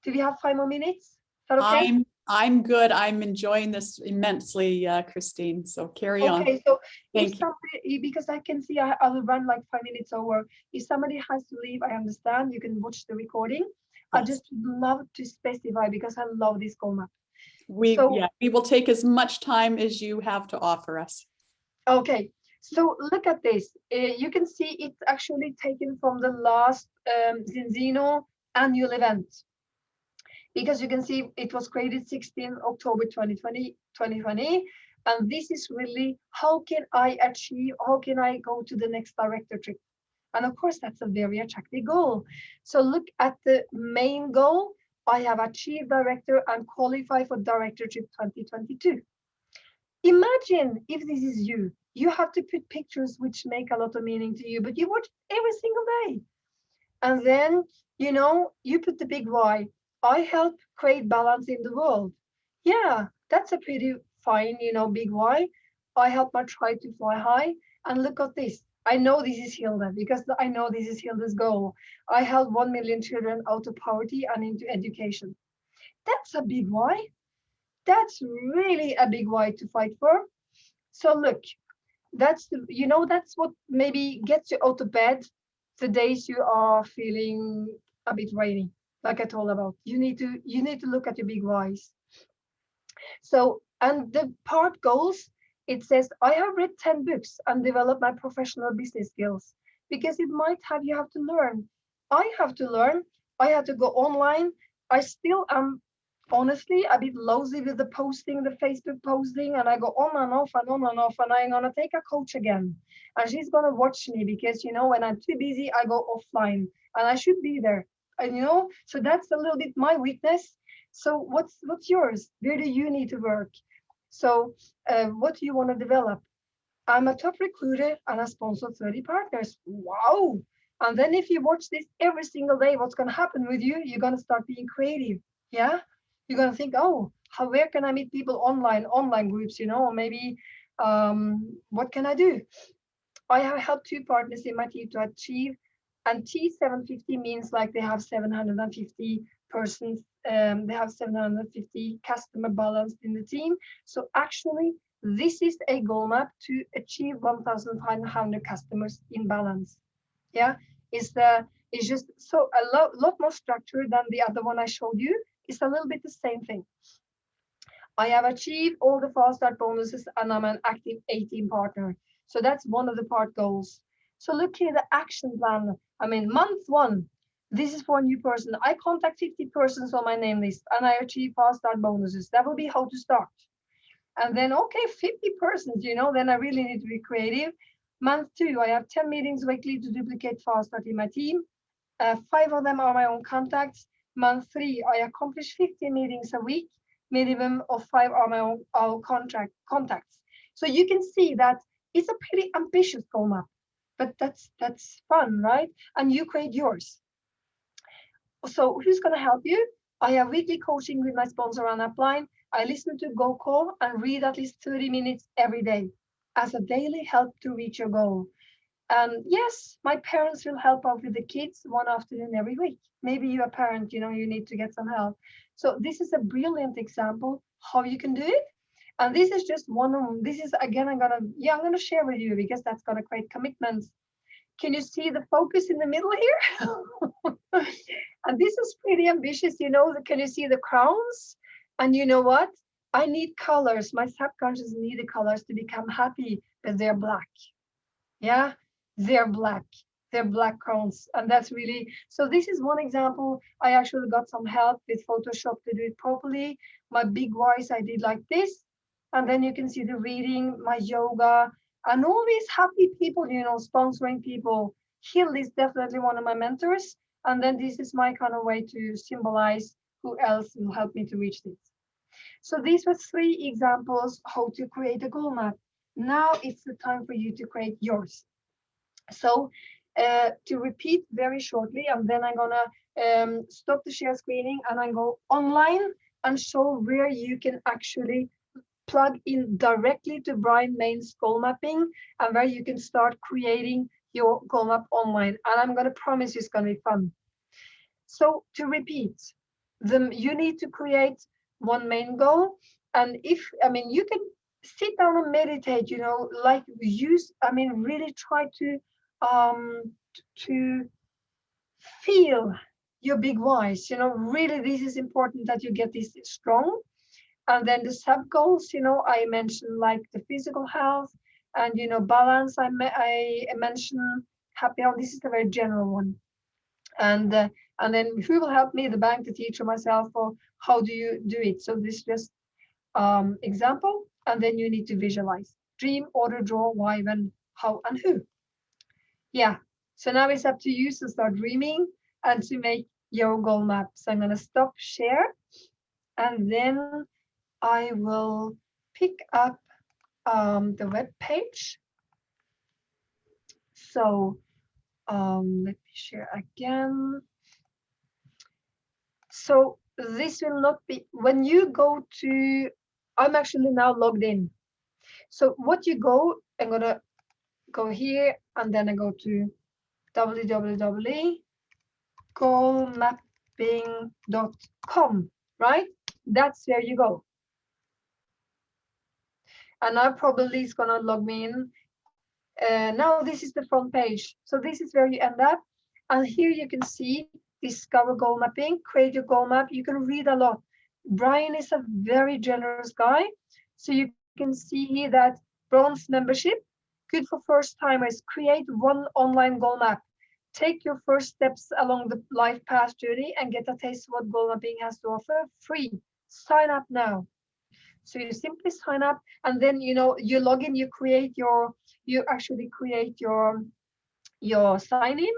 Do we have 5 more minutes? Is that okay? I'm good. I'm enjoying this immensely, Christine. So carry on. Okay, so because I can see I will run like 5 minutes over. If somebody has to leave, I understand. You can watch the recording. Yes. I just love to specify, because I love this goal map. We will take as much time as you have to offer us. Okay, so look at this. You can see it's actually taken from the last Zinzino annual event. because you can see it was created 16 October 2020. And this is really, how can I go to the next director trip? And of course, that's a very attractive goal. So look at the main goal. I have achieved director and qualified for director trip 2022. Imagine if this is you. You have to put pictures which make a lot of meaning to you, but you watch every single day. And then, you put the big why. I help create balance in the world. Yeah, that's a pretty fine, big why. I help my tribe to fly high. And look at this. I know this is Hilda because I know this is Hilda's goal. I help 1 million children out of poverty and into education. That's a big why. That's really a big why to fight for. So look, that's what maybe gets you out of bed the days you are feeling a bit rainy, like I told about. You need to look at your big whys. So, and the part goals, it says, I have read 10 books and developed my professional business skills, because it might have, you have to learn. I have to learn. I have to go online. I still am honestly a bit lousy with the posting, the Facebook posting, and I go on and off and on and off, and I'm gonna take a coach again. And she's gonna watch me because when I'm too busy, I go offline and I should be there. And so that's a little bit my weakness. So what's yours? Where do you need to work? So what do you want to develop? I'm a top recruiter and I sponsor 30 partners. Wow. And then if you watch this every single day, what's going to happen with you? You're going to start being creative. Yeah. You're going to think, oh, where can I meet people online groups, or maybe what can I do? I have helped 2 partners in my team to achieve, and T750 means like they have 750 persons, they have 750 customer balanced in the team. So actually, this is a goal map to achieve 1,500 customers in balance. Yeah, it's just so a lot more structured than the other one I showed you. It's a little bit the same thing. I have achieved all the fast start bonuses and I'm an active 18 partner. So that's one of the part goals. So look here, the action plan. I mean, month 1, this is for a new person. I contact 50 persons on my name list and I achieve fast start bonuses. That would be how to start. And then, okay, 50 persons, then I really need to be creative. Month 2, I have 10 meetings weekly to duplicate fast start in my team. 5 of them are my own contacts. Month 3, I accomplish 50 meetings a week. Minimum of 5 are my own contacts. So you can see that it's a pretty ambitious goal map, but that's fun, right? And you create yours. So who's going to help you? I have weekly coaching with my sponsor on upline. I listen to Go Call and read at least 30 minutes every day as a daily help to reach your goal. And yes, my parents will help out with the kids one afternoon every week. Maybe you're a parent, you need to get some help. So this is a brilliant example how you can do it. And this is just one of them. This is, again, I'm gonna share with you because that's gonna create commitments. Can you see the focus in the middle here? And this is pretty ambitious, can you see the crowns? And you know what? I need colors. My subconscious need the colors to become happy, but they're black. Yeah, they're black. They're black crowns. And that's really, so this is one example. I actually got some help with Photoshop to do it properly. My big voice, I did like this. And then you can see the reading, my yoga, and all these happy people, sponsoring people. Hill is definitely one of my mentors. And then this is my kind of way to symbolize who else will help me to reach this. So these were 3 examples how to create a goal map. Now it's the time for you to create yours. So to repeat very shortly, and then I'm gonna stop the share screening and I go online and show where you can actually plug in directly to Brian Main's goal mapping and where you can start creating your goal map online. And I'm gonna promise you it's gonna be fun. So to repeat, you need to create one main goal. And you can sit down and meditate, really try to feel your big whys, really this is important that you get this strong. And then the sub goals, I mentioned like the physical health and, balance. I mentioned happy health. This is a very general one. And then who will help me, the bank, the teacher, myself, or how do you do it? So this is just example, and then you need to visualize, dream, order, draw, why, when, how, and who. Yeah, so now it's up to you to start dreaming and to make your goal map. So I'm going to stop share, and then I will pick up the web page. So let me share again. So this will not be, when you go to, I'm actually now logged in. So what you go, I'm gonna go here, and then I go to www.goalmapping.com, right? That's where you go. And now probably it's gonna log me in. Now this is the front page. So this is where you end up. And here you can see discover goal mapping, create your goal map. You can read a lot. Brian is a very generous guy. So you can see here that bronze membership, good for first timers, create one online goal map. Take your first steps along the life path journey and get a taste of what goal mapping has to offer free. Sign up now. So you simply sign up, and then you log in, you actually create your sign in,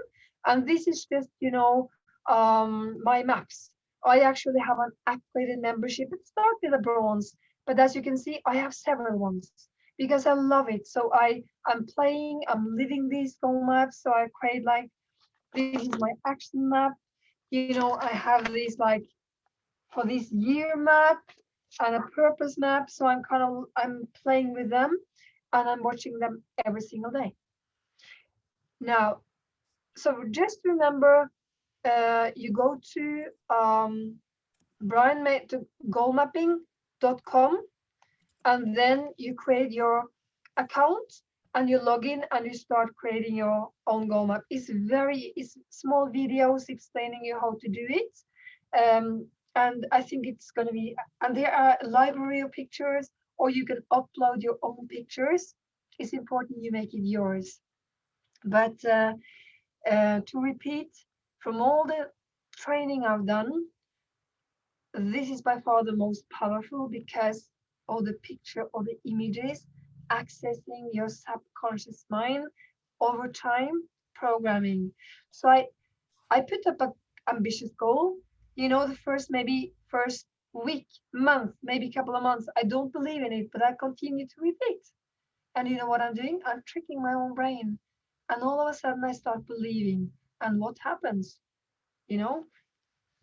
and this is just my maps. I actually have an upgraded membership. It started with a bronze, but as you can see, I have several ones because I love it. So I'm playing, I'm living these goal maps. So I create, like, this is my action map. I have these, like, for this year map and a purpose map. So I'm playing with them, and I'm watching them every single day. Now, so just remember, you go to goalmapping.com, and then you create your account and you log in and you start creating your own goal map. It's small videos explaining you how to do it. And I think it's going to be, and there are a library of pictures, or you can upload your own pictures. It's important you make it yours. But to repeat, from all the training I've done, this is by far the most powerful because of the picture or the images accessing your subconscious mind over time programming. So I put up an ambitious goal. The first week, month, maybe couple of months, I don't believe in it, but I continue to repeat. And you know what I'm doing? I'm tricking my own brain. And all of a sudden I start believing. And what happens? The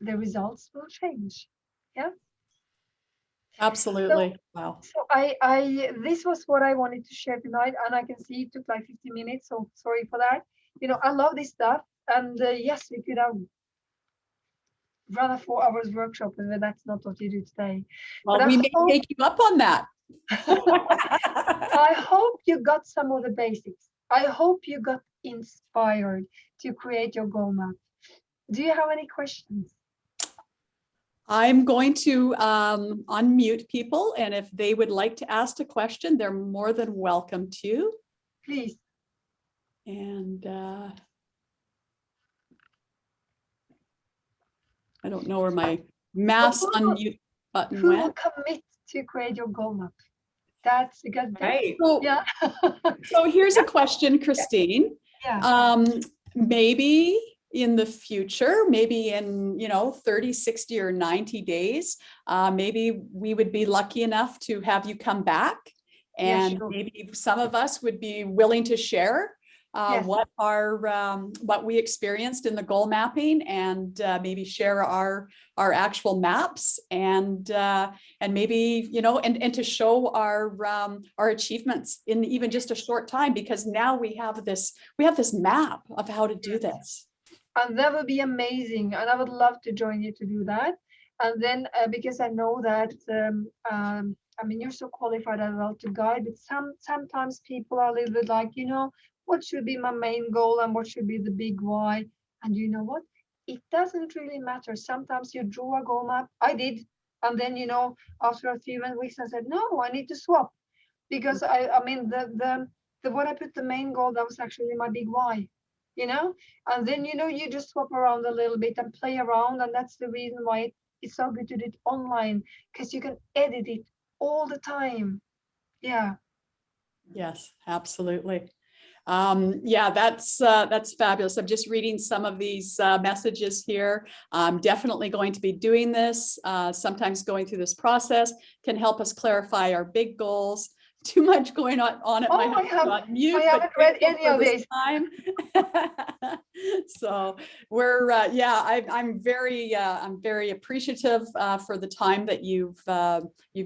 results will change. Yeah. Absolutely. Wow. So I this was what I wanted to share tonight, and I can see it took like 50 minutes. So sorry for that. I love this stuff, and yes, we could have run a 4 hours workshop, but that's not what you do today. Well, but we may take you up on that. I hope you got some of the basics. I hope you got inspired to create your goal map. Do you have any questions? I'm going to unmute people, and if they would like to ask a question, they're more than welcome to. Please. And I don't know where my mass unmute button who went. will commit to create your goal map? That's a good thing. Right. Yeah. So here's a question, Christine. Yeah. Maybe in the future, maybe in 30, 60 or 90 days, maybe we would be lucky enough to have you come back, and Yeah, sure. maybe some of us would be willing to share Yes. what we experienced in the goal mapping, and maybe share our actual maps, and maybe and to show our achievements in even just a short time, because now we have this map of how to do this. And that would be amazing, and I would love to join you to do that. And then because I know that you're so qualified as well to guide, but sometimes people are a little bit like, what should be my main goal and what should be the big why? And you know what? It doesn't really matter. Sometimes you draw a goal map. I did. And then, after a few weeks, I said, no, I need to swap. Because the when I put the main goal, that was actually my big why. and then, you just swap around a little bit and play around. And that's the reason why it's so good to do it online, because you can edit it all the time. Yeah. Yes, absolutely. Yeah, that's fabulous. I'm just reading some of these messages here. I'm definitely going to be doing this. Sometimes going through this process can help us clarify our big goals. Too much going on at my house, not mute, I but haven't read grateful any for of this this. time. So we're yeah, I'm very appreciative for the time that you've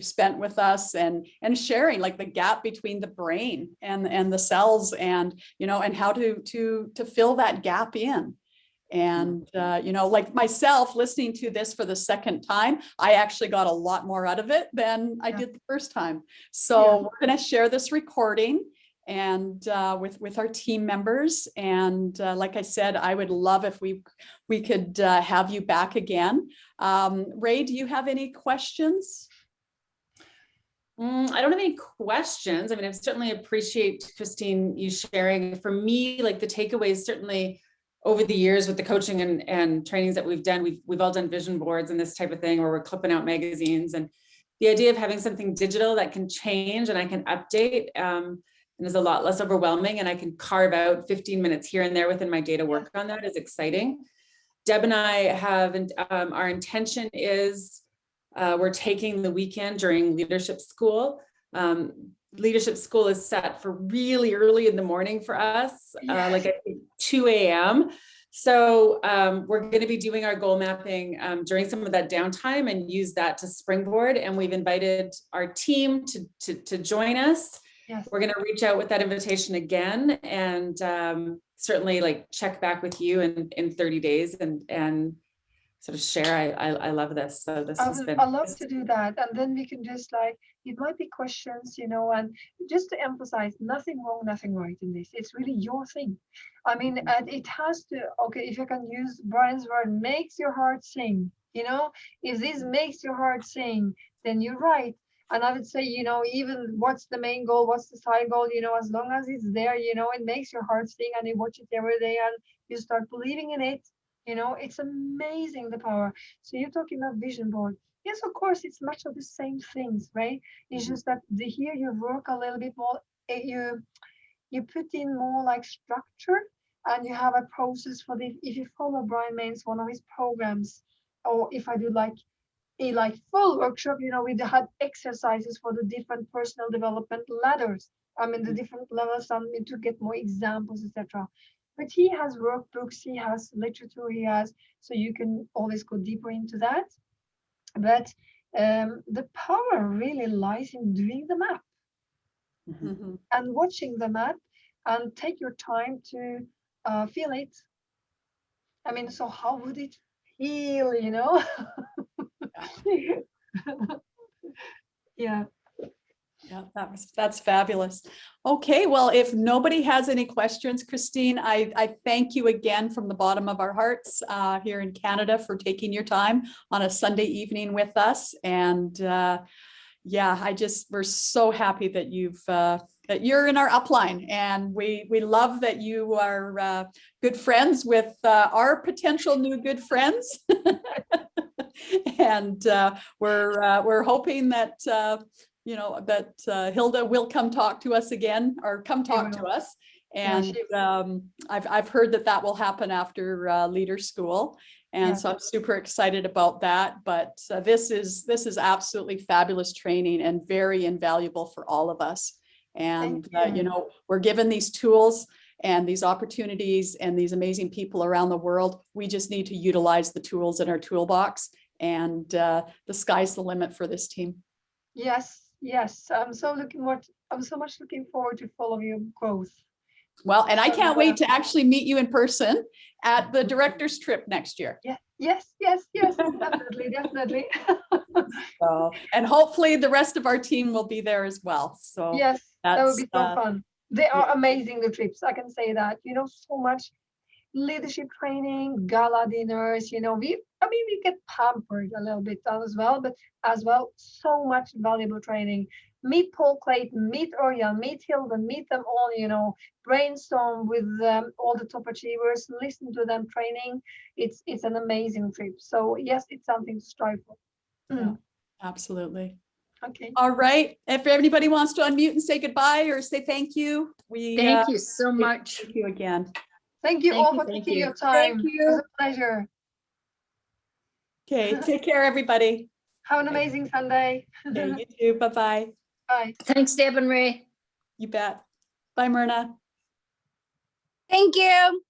spent with us and sharing like the gap between the brain and the cells, and and how to fill that gap in. And, like myself listening to this for the second time, I actually got a lot more out of it than I did the first time. So we're going to share this recording and with our team members. And like I said, I would love if we could have you back again. Ray, do you have any questions? I don't have any questions. I mean, I certainly appreciate, Christine, you sharing. For me, like the takeaways, certainly over the years with the coaching and trainings that we've done, we've all done vision boards and this type of thing where we're clipping out magazines, and the idea of having something digital that can change and I can update and is a lot less overwhelming, and I can carve out 15 minutes here and there within my day to work on that is exciting. Deb and I have, our intention is we're taking the weekend during leadership school. Leadership school is set for really early in the morning for us, like at 2 a.m. So we're going to be doing our goal mapping during some of that downtime and use that to springboard. And we've invited our team to join us. Yes. We're going to reach out with that invitation again, and certainly like check back with you in 30 days and sort of share. I love this. So this has been. I love to do that, and then we can just it might be questions, and just to emphasize, nothing wrong, nothing right in this. It's really your thing. I mean, and it has to. Okay, if you can use Brian's word, makes your heart sing. If this makes your heart sing, then you're right. And I would say, even what's the main goal, what's the side goal, as long as it's there, it makes your heart sing, and you watch it every day, and you start believing in it. It's amazing, the power. So you're talking about vision board. Yes, of course, it's much of the same things, right? It's just that here you work a little bit more. You put in more like structure, and you have a process for the. If you follow Brian Main's one of his programs, or if I do like a full workshop, we had exercises for the different personal development ladders. I mean, the different levels, to get more examples, etc. But he has workbooks, he has literature, so you can always go deeper into that. But the power really lies in doing the map and watching the map, and take your time to feel it. I mean, so how would it feel, Yeah. Yeah, that's fabulous. Okay, well, if nobody has any questions, Christine, I thank you again from the bottom of our hearts here in Canada for taking your time on a Sunday evening with us. And yeah, we're so happy that that you're in our upline, and we love that you are good friends with our potential new good friends. And we're hoping that Hilda will come talk to us again, or come talk to us. And I've heard that will happen after leader school. And so I'm super excited about that. But this is absolutely fabulous training and very invaluable for all of us. And, we're given these tools and these opportunities and these amazing people around the world. We just need to utilize the tools in our toolbox, and the sky's the limit for this team. Yes. I'm so much looking forward to follow your growth. Well, and I can't wait to actually meet you in person at the director's trip next year. Yes, definitely. So, and hopefully the rest of our team will be there as well. So yes, that would be so fun. They are amazing, the trips, I can say that. So much leadership training, gala dinners, we get pampered a little bit as well, but as well, so much valuable training. meet Paul Clayton, meet Orion, meet Hilda, meet them all, you know, brainstorm with all the top achievers, listen to them training. It's an amazing trip. So yes, it's something to strive for. Yeah, absolutely. Okay. All right. If anybody wants to unmute and say goodbye or say thank you, Thank you so much. thank you again. Thank you Thank all you, for thank taking you. your time. Thank It was you. a pleasure. Okay, take care, everybody. Have an amazing Sunday. Okay, you too. Bye-bye. Bye. Thanks, Deb and Ray. You bet. Bye, Myrna. Thank you.